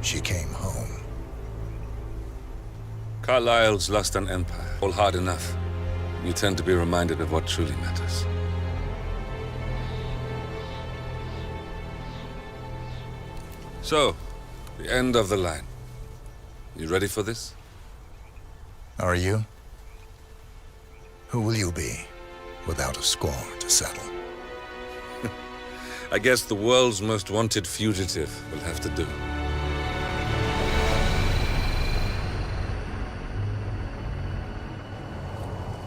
she came home. Carlyle's lost an empire. All hard enough. You tend to be reminded of what truly matters. So, the end of the line. You ready for this? Are you? Who will you be, without a score to settle? I guess the world's most wanted fugitive will have to do.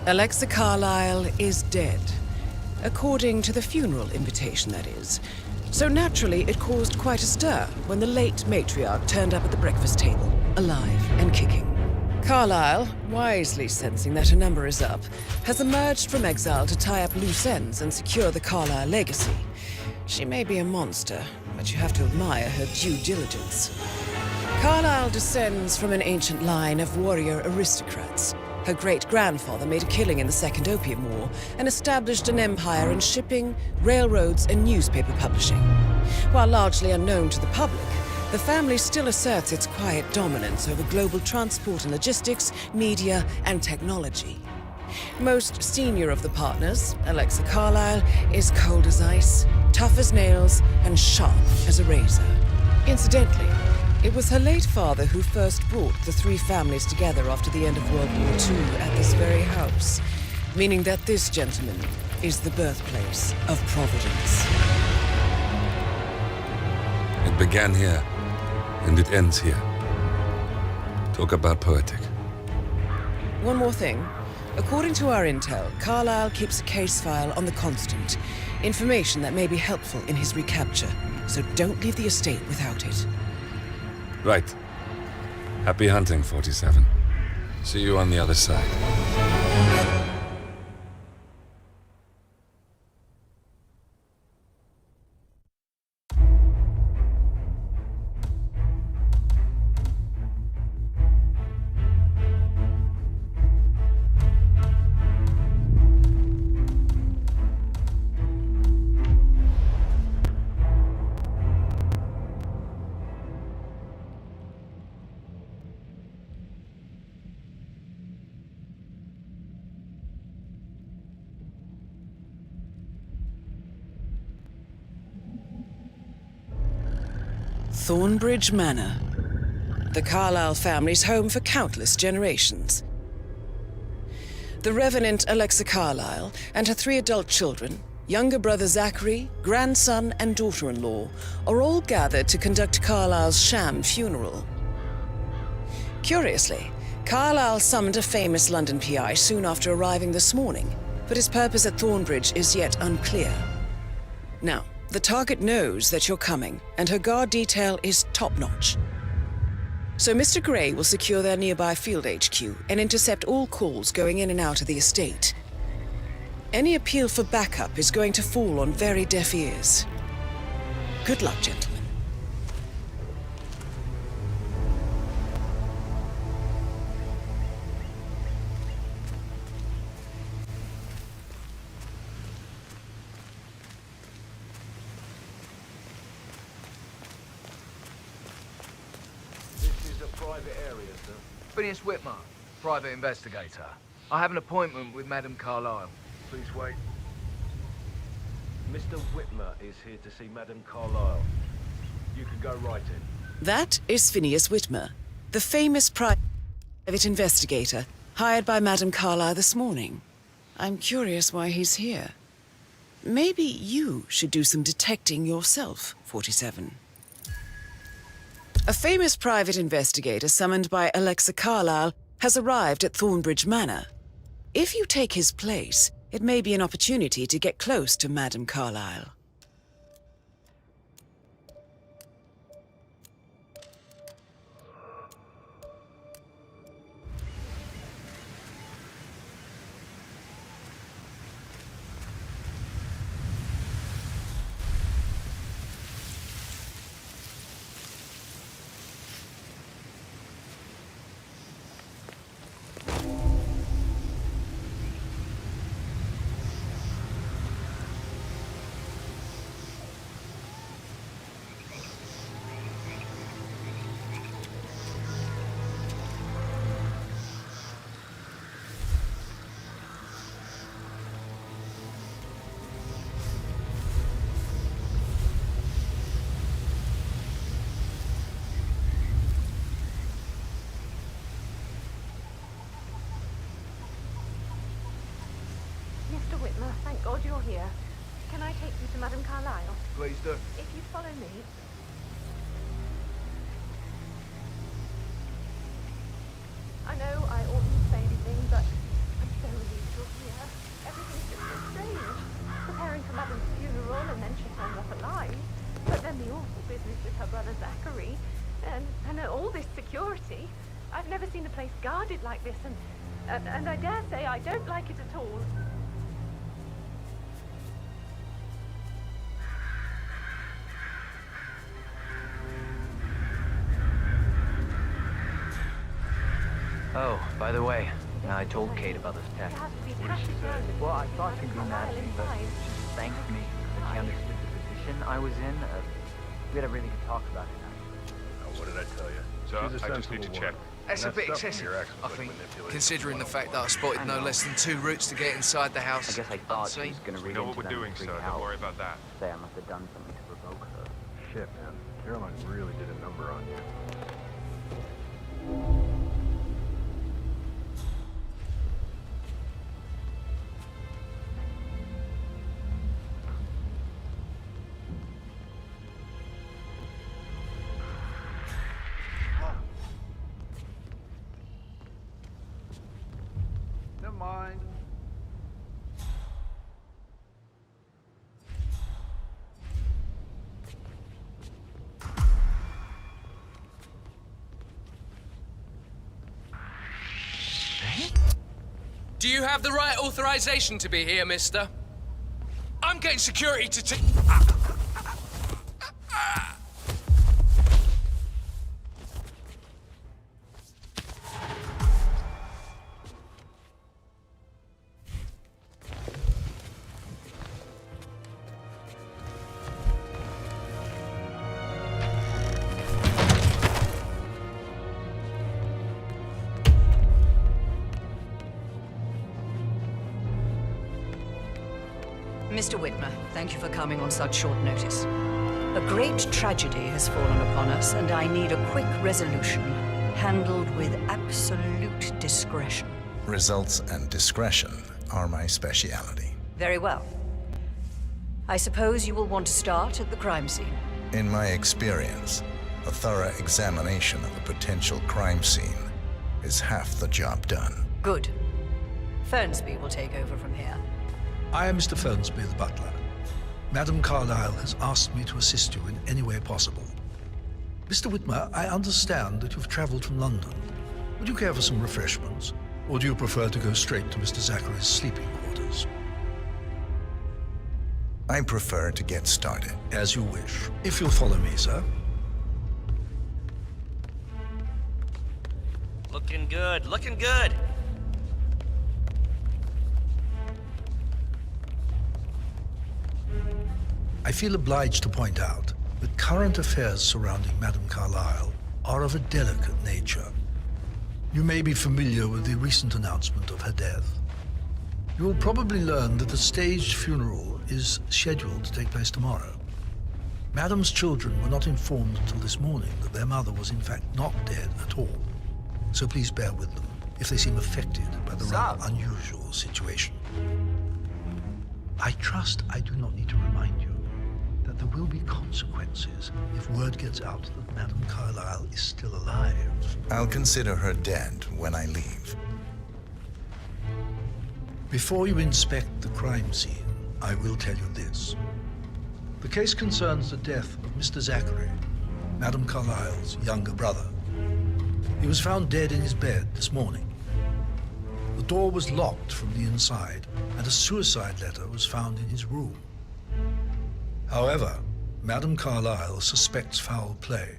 Alexa Carlyle is dead. According to the funeral invitation, that is. So naturally, it caused quite a stir when the late matriarch turned up at the breakfast table, alive and kicking. Carlyle, wisely sensing that her number is up, has emerged from exile to tie up loose ends and secure the Carlyle legacy. She may be a monster, but you have to admire her due diligence. Carlyle descends from an ancient line of warrior aristocrats. Her great-grandfather made a killing in the Second Opium War and established an empire in shipping, railroads, and newspaper publishing. While largely unknown to the public, the family still asserts its quiet dominance over global transport and logistics, media, and technology. Most senior of the partners, Alexa Carlyle, is cold as ice, tough as nails, and sharp as a razor. Incidentally, it was her late father who first brought the three families together after the end of World War II at this very house, meaning that this gentleman is the birthplace of Providence. It began here, and it ends here. Talk about poetic. One more thing. According to our intel, Carlyle keeps a case file on the Constant, information that may be helpful in his recapture, so don't leave the estate without it. Right. Happy hunting, 47. See you on the other side. Thornbridge Manor. The Carlyle family's home for countless generations. The Revenant Alexa Carlyle and her 3 adult children, younger brother Zachary, grandson, and daughter-in-law, are all gathered to conduct Carlyle's sham funeral. Curiously, Carlyle summoned a famous London PI soon after arriving this morning, but his purpose at Thornbridge is yet unclear. Now, the target knows that you're coming, and her guard detail is top-notch. So Mr. Gray will secure their nearby field HQ and intercept all calls going in and out of the estate. Any appeal for backup is going to fall on very deaf ears. Good luck, gentlemen. Private area, sir. Phineas Whitmer, private investigator. I have an appointment with Madame Carlyle. Please wait. Mr. Whitmer is here to see Madame Carlyle. You can go right in. That is Phineas Whitmer, the famous private investigator hired by Madame Carlyle this morning. I'm curious why he's here. Maybe you should do some detecting yourself, 47. A famous private investigator summoned by Alexa Carlyle has arrived at Thornbridge Manor. If you take his place, it may be an opportunity to get close to Madame Carlyle. Thank God you're here. Can I take you to Madame Carlyle? Please do. If you'd follow me. I know I oughtn't say anything, but I'm so relieved you're here. Everything's just so strange. Preparing for Madame's funeral, and then she turns up alive. But then the awful business with her brother Zachary, and all this security. I've never seen a place guarded like this, and I dare say I don't like it at all. Oh, by the way, I told Kate about this test. Well, I thought she'd be mad at me, but she thanked me that she understood the position I was in. We had a really good talk about it. Now, what did I tell you? So, I just need to check. That's a bit excessive, I think, considering the fact that I spotted no less than 2 routes to get inside the house. I guess I thought she unseen. was gonna We read know into what we're them doing, and sir. freak Don't out. worry about that. Say I must have done something to provoke her. Shit, man. Caroline really did a number on you. Never mind. Do you have the right authorization to be here, mister? I'm getting security to Mr. Whitmer, thank you for coming on such short notice. A great tragedy has fallen upon us, and I need a quick resolution, handled with absolute discretion. Results and discretion are my speciality. Very well. I suppose you will want to start at the crime scene. In my experience, a thorough examination of a potential crime scene is half the job done. Good. Fernsby will take over from here. I am Mr. Fernsby, the butler. Madame Carlyle has asked me to assist you in any way possible. Mr. Whitmer, I understand that you've traveled from London. Would you care for some refreshments? Or do you prefer to go straight to Mr. Zachary's sleeping quarters? I prefer to get started. As you wish. If you'll follow me, sir. Looking good, looking good. I feel obliged to point out that current affairs surrounding Madame Carlyle are of a delicate nature. You may be familiar with the recent announcement of her death. You will probably learn that the staged funeral is scheduled to take place tomorrow. Madame's children were not informed until this morning that their mother was in fact not dead at all. So please bear with them if they seem affected by the rather unusual situation. I trust I do not need to remind you that there will be consequences if word gets out that Madame Carlyle is still alive. I'll consider her dead when I leave. Before you inspect the crime scene, I will tell you this. The case concerns the death of Mr. Zachary, Madame Carlyle's younger brother. He was found dead in his bed this morning. The door was locked from the inside, and a suicide letter was found in his room. However, Madame Carlyle suspects foul play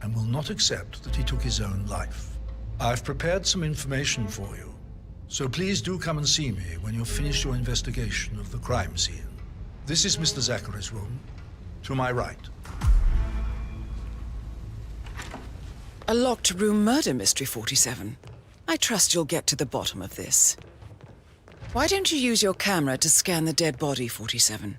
and will not accept that he took his own life. I've prepared some information for you, so please do come and see me when you've finished your investigation of the crime scene. This is Mr. Zachary's room, to my right. A locked room murder mystery, 47. I trust you'll get to the bottom of this. Why don't you use your camera to scan the dead body, 47?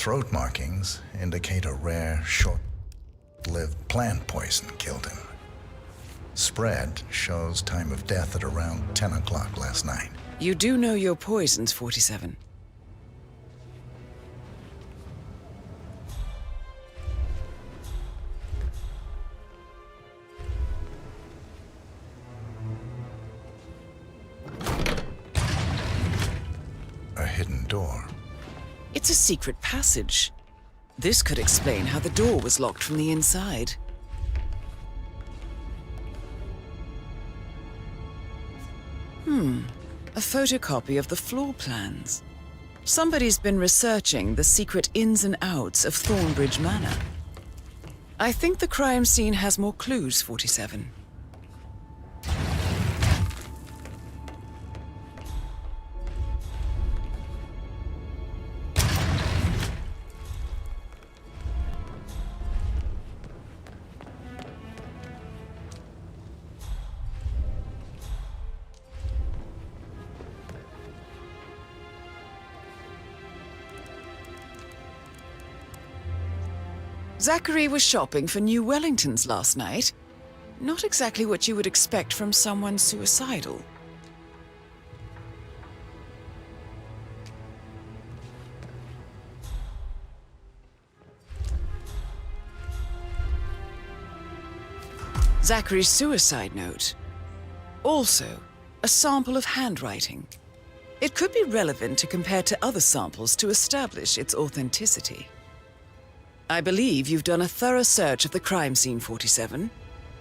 throat markings indicate a rare, short-lived plant poison killed him. Spread shows time of death at around 10 o'clock last night. You do know your poisons, 47. A hidden door. It's a secret passage. This could explain how the door was locked from the inside. A photocopy of the floor plans. Somebody's been researching the secret ins and outs of Thornbridge Manor. I think the crime scene has more clues, 47. Zachary was shopping for new Wellingtons last night. Not exactly what you would expect from someone suicidal. Zachary's suicide note. Also, a sample of handwriting. It could be relevant to compare to other samples to establish its authenticity. I believe you've done a thorough search of the crime scene, 47.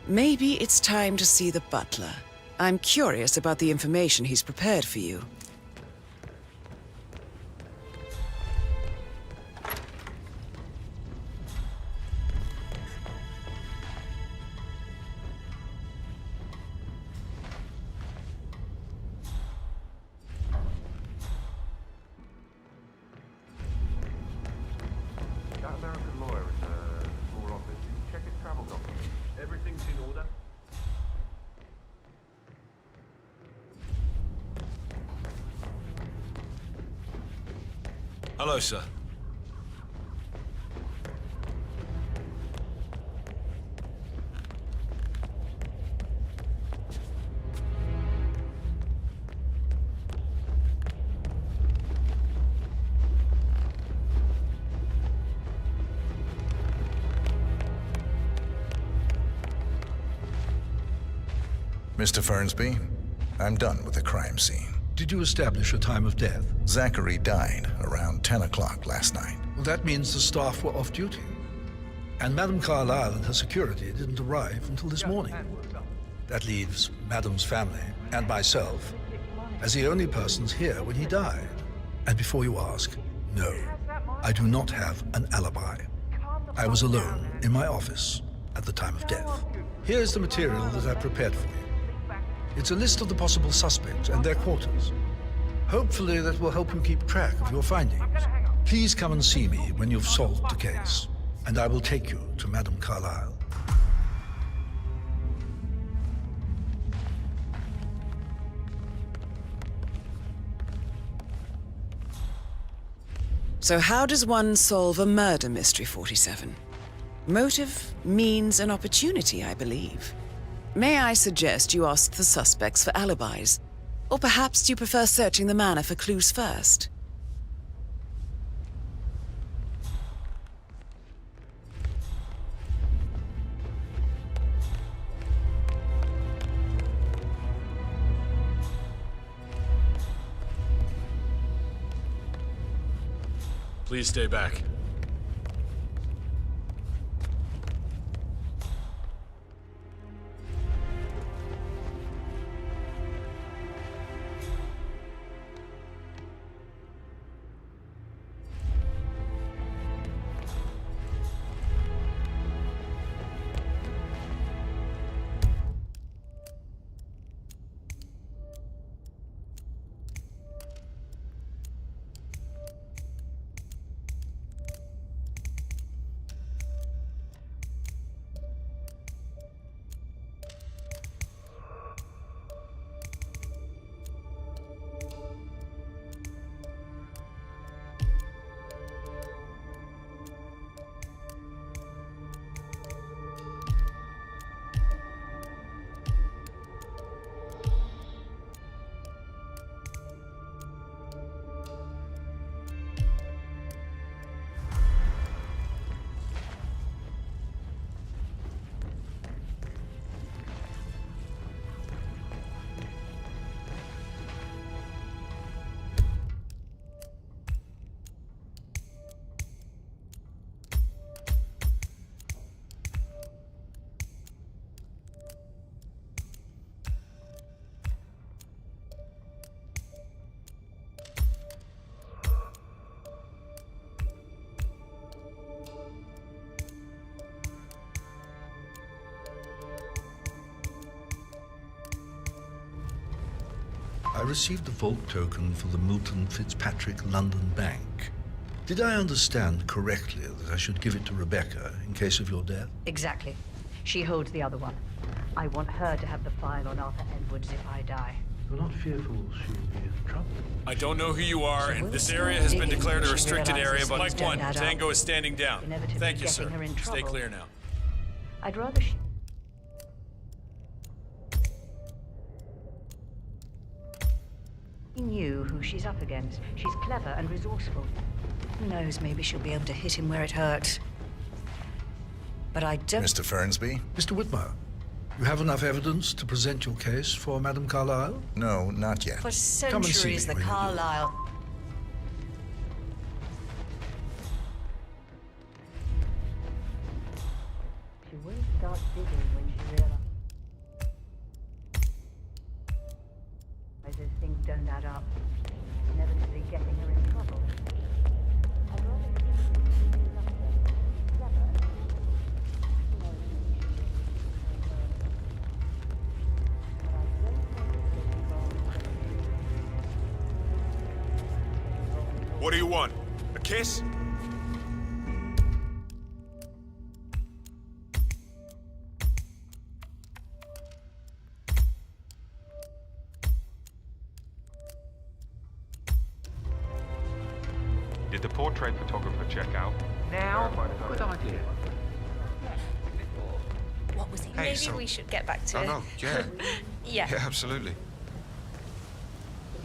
Maybe it's time to see the butler. I'm curious about the information he's prepared for you. That American lawyer in the small office, did you check his travel documents? Everything's in order? Hello, sir. Mr. Fernsby, I'm done with the crime scene. Did you establish a time of death? Zachary died around 10 o'clock last night. Well, that means the staff were off duty. And Madame Carlyle and her security didn't arrive until this morning. That leaves Madame's family and myself as the only persons here when he died. And before you ask, no, I do not have an alibi. I was alone in my office at the time of death. Here's the material that I prepared for you. It's a list of the possible suspects and their quarters. Hopefully that will help you keep track of your findings. Please come and see me when you've solved the case, and I will take you to Madame Carlyle. So how does one solve a murder mystery, 47? Motive, means, and opportunity, I believe. May I suggest you ask the suspects for alibis? Or perhaps you prefer searching the manor for clues first? Please stay back. received the vault token for the Milton Fitzpatrick London Bank. Did I understand correctly that I should give it to Rebecca in case of your death? Exactly. She holds the other one. I want her to have the file on Arthur Edwards if I die. You're not fearful she'll be in trouble? I don't know who you are, and this area has been declared a restricted area, but Mike 1, Tango is standing down. Thank you, sir. Stay clear now. I'd rather she... She knew who she's up against. She's clever and resourceful. Who knows, maybe she'll be able to hit him where it hurts. But I don't... Mr. Fernsby? Mr. Whitmer, you have enough evidence to present your case for Madame Carlyle? No, not yet. For Come and see centuries, me the when you do. Carlyle... She will start digging when she realizes things don't add up, inevitably getting her in trouble. I'd rather she be clever and you know, What do you want? A kiss? Did the portrait photographer check out? Now? Good idea. What was he? Hey, Maybe so- we should get back to... Oh, no, yeah. Yeah. Yeah, absolutely. It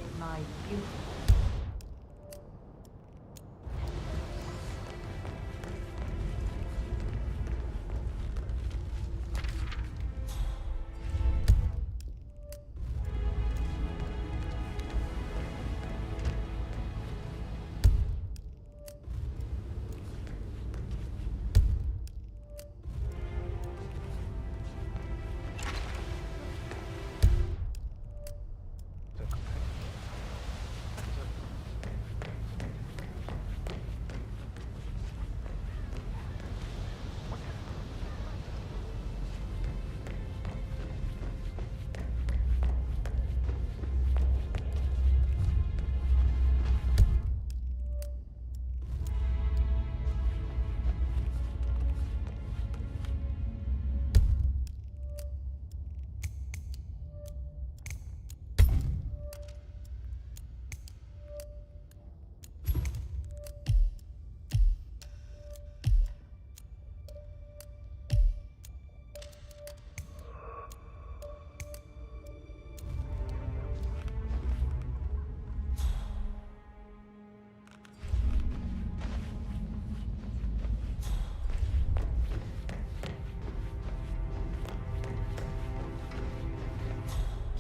is my beautiful...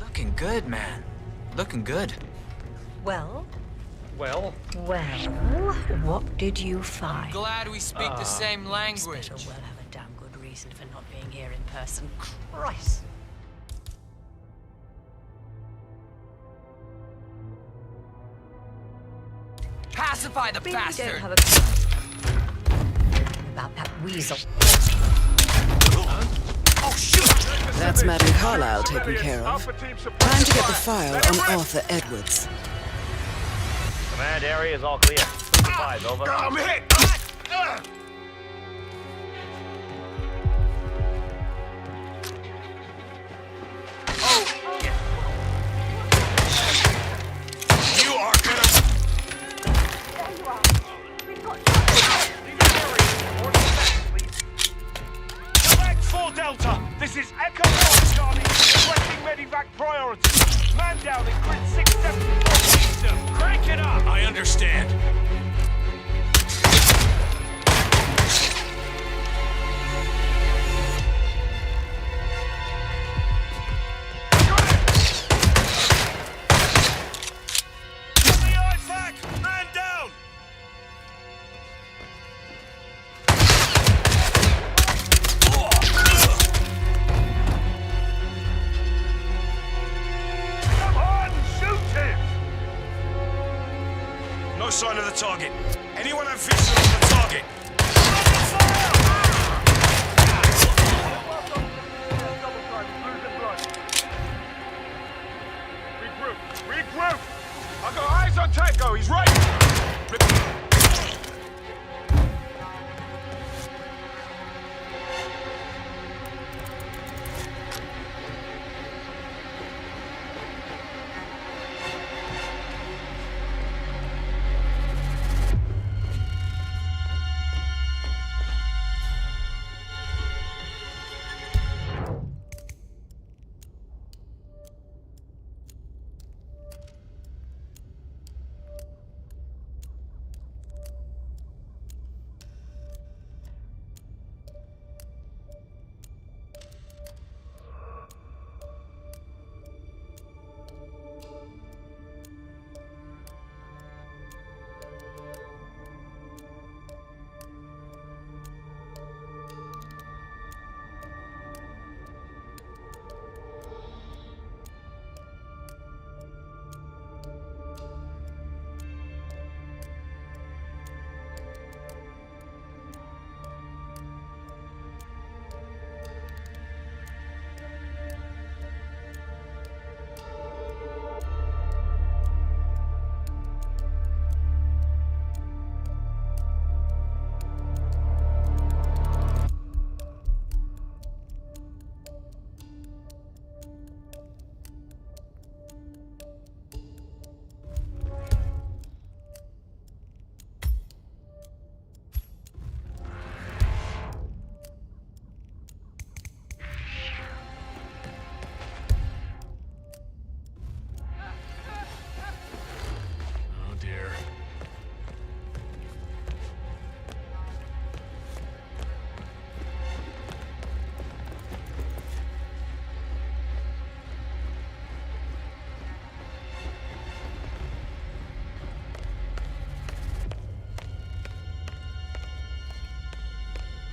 Looking good, man. Looking good. Well? Well? Well, what did you find? Glad we speak the same language. Better well have a damn good reason for not being here in person. Christ! Pacify the Really bastard! don't have a about that weasel. Oh, shoot! That's Madame Carlyle taken care of. Time to get the file on Arthur Edwards. Command area is all clear. Supplies, over. I'm hit! You are gonna... There you are. We've got... Select 4 Delta. This is Echo 1, Charlie. Requesting medivac priority. Man down in grid 674 Eastern. Crank it up. I understand. Man down. Come on, shoot him! No sign of the target. Anyone have visual on the target? Regroup. Regroup! I've got eyes on Tango, he's right!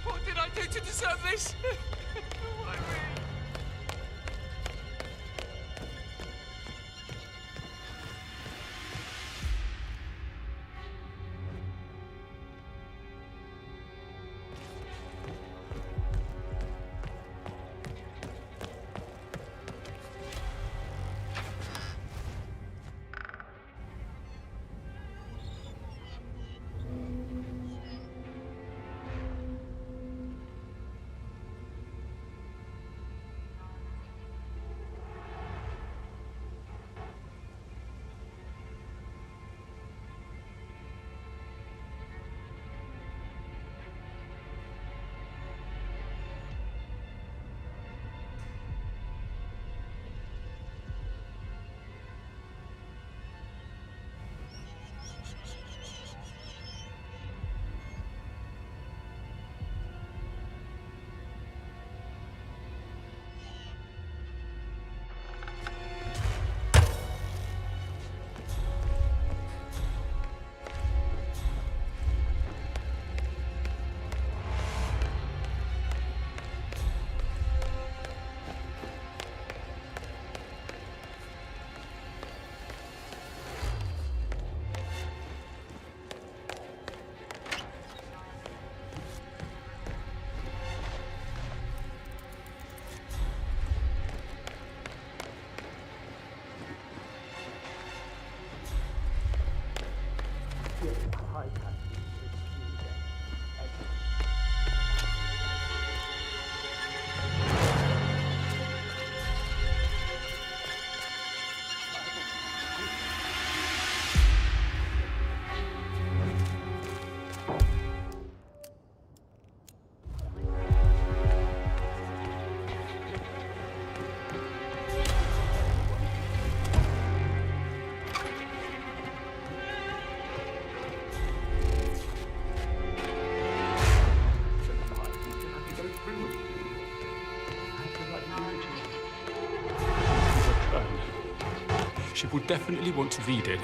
What did I do to deserve this? Why me? She will definitely want to read it.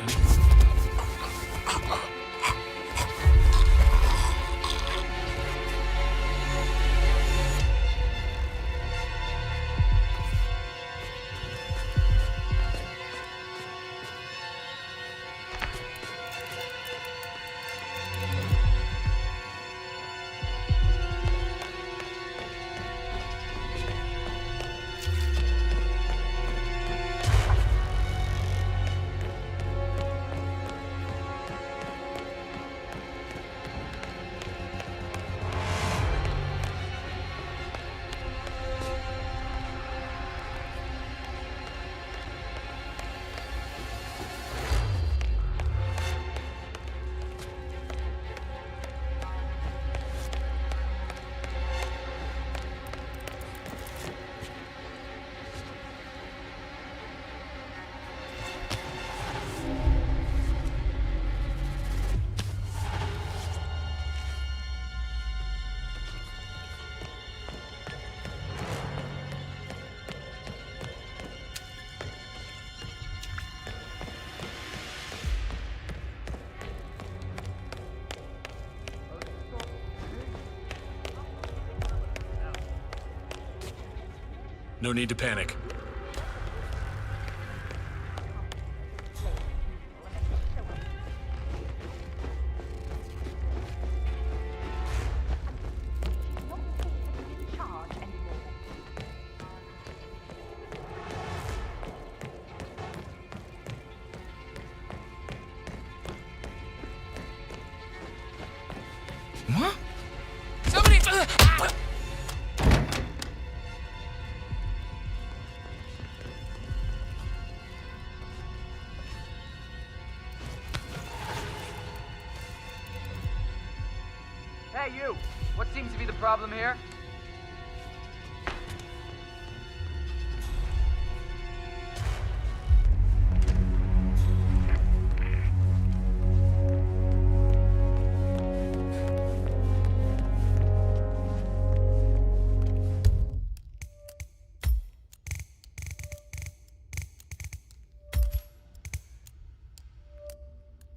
No need to panic. What? Somebody... Hey, you! What seems to be the problem here?